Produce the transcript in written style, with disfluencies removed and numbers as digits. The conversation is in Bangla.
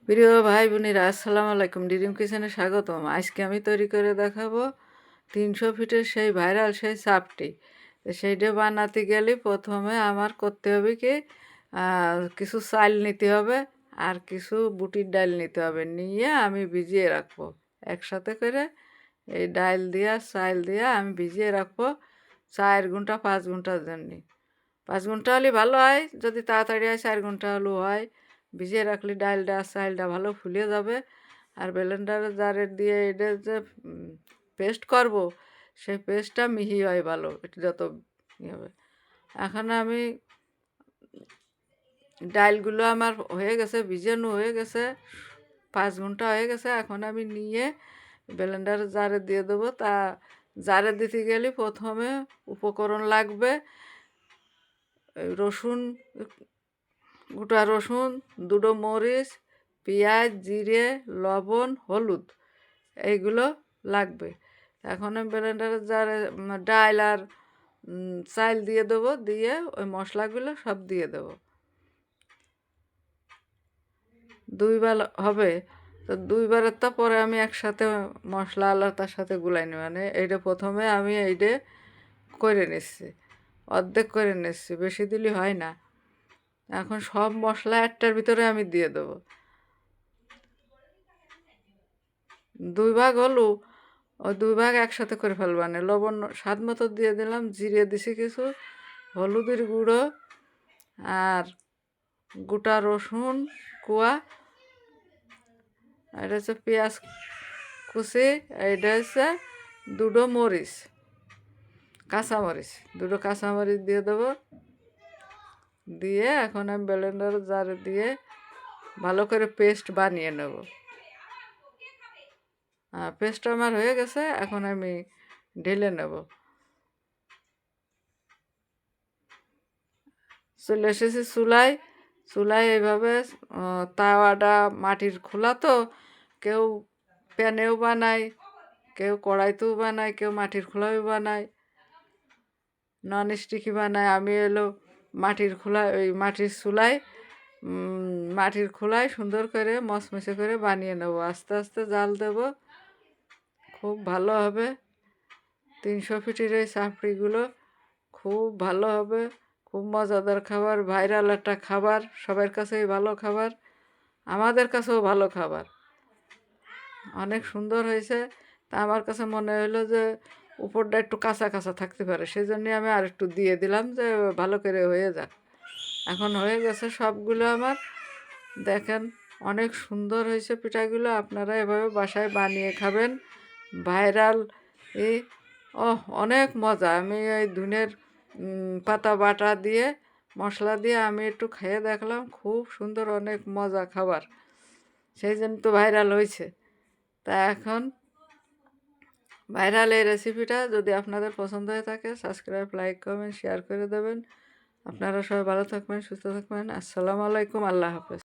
প্রিয় ভাই বোনেরা, আসসালামু আলাইকুম। ডিরিম কিচেনে স্বাগতম। আজকে আমি তৈরি করে দেখাবো 300 ফিটের সেই ভাইরাল সেই চাপটি। তো সেইটা বানাতে গেলে প্রথমে আমার করতে হবে কি, কিছু চাল নিতে হবে আর কিছু বুটির ডাল নিতে হবে, নিয়ে আমি ভিজিয়ে রাখবো একসাথে করে। এই ডাল দিয়া চাল দিয়া আমি ভিজিয়ে রাখবো 4 ঘন্টা 5 ঘন্টার জন্য। 5 ঘন্টা হলে ভালো হয়, যদি তাড়াতাড়ি হয় 4 ঘন্টা হলেও হয়। ভিজিয়ে রাখলে ডালটা চালটা ভালো ফুলে যাবে। আর ব্লেন্ডারে জারে দিয়ে এটা যে পেস্ট করব, সেই পেস্টটা মিহি হয় ভালো, এটা যত ইয়ে হবে। এখন আমি ডালগুলো আমার হয়ে গেছে, ভিজানো হয়ে গেছে, 5 ঘন্টা হয়ে গেছে। এখন আমি নিয়ে ব্লেন্ডারে জারে দিয়ে দেবো। তা জারে দিতে গেলে প্রথমে উপকরণ লাগবে রসুন, গোটা রসুন, দুটো মরিচ, পেঁয়াজ, জিরে, লবণ, হলুদ, এইগুলো লাগবে। এখন আমি ব্লেন্ডারে জারে ডাল আর চাল দিয়ে দেবো, দিয়ে ওই মশলাগুলো সব দিয়ে দেবো। 2বার হবে, তো 2বারের তো পরে আমি একসাথে মশলা আলাদার সাথে গুলাই নি, মানে এইটা প্রথমে আমি এইটা করে নিচ্ছি, অর্ধেক করে নিচ্ছি, বেশি দিলে হয় না। এখন সব মশলা একটার ভিতরে আমি দিয়ে দেবো। 2 ভাগ হলো, ওই 2 ভাগ একসাথে করে ফেলবানে। লবণ স্বাদ মতো দিয়ে দিলাম, জিরে দিছি কিছু, হলুদের গুঁড়ো, আর গোটা রসুন কোয়া, এটা হচ্ছে পেঁয়াজ কুচি, এইটা হচ্ছে দুটো মরিচ, কাঁচামরিচ, দুটো কাঁচামরিচ দিয়ে দেবো। দিয়ে এখন আমি ব্লেন্ডার জারে দিয়ে ভালো করে পেস্ট বানিয়ে নেব। পেস্ট আমার হয়ে গেছে, এখন আমি ঢেলে নেব। চলে এসেছি চুলায়। চুলায় এইভাবে তাওয়াটা মাটির খোলা, তো কেউ প্যানেও বানায়, কেউ কড়াইতেও বানায়, কেউ মাটির খোলাও বানায়, নন স্টিকি বানায়। আমি এলো মাটির খোলায়, ওই মাটির চুলায়, মাটির খোলায় সুন্দর করে মচমচে করে বানিয়ে নেব। আস্তে আস্তে জাল দেব, খুব ভালো হবে। 300 ফিটের এই চাপড়িগুলো খুব ভালো হবে, খুব মজাদার খাবার, ভাইরাল একটা খাবার, সবার কাছেই ভালো খাবার, আমাদের কাছেও ভালো খাবার। অনেক সুন্দর হয়েছে। তা আমার কাছে মনে হলো যে উপরটা একটু কাঁচা কাঁচা থাকতে পারে, সেই জন্যে আমি আর একটু দিয়ে দিলাম যে ভালো করে হয়ে যাক। এখন হয়ে গেছে সবগুলো আমার, দেখেন অনেক সুন্দর হয়েছে পিঠাগুলো। আপনারা এভাবে বাসায় বানিয়ে খাবেন, ভাইরাল। এই অনেক মজা। আমি এই ধনের পাতা বাটা দিয়ে মশলা দিয়ে আমি একটু খেয়ে দেখলাম, খুব সুন্দর, অনেক মজা খাবার, সেই জন্য তো ভাইরাল হয়েছে। তা এখন ভাইরাল এই রেসিপিটা যদি আপনাদের পছন্দ হয়ে থাকে, সাবস্ক্রাইব, লাইক, কমেন্ট, শেয়ার করে দেবেন। আপনারা সবাই ভালো থাকবেন, সুস্থ থাকবেন। আসসালামু আলাইকুম, আল্লাহ হাফেজ।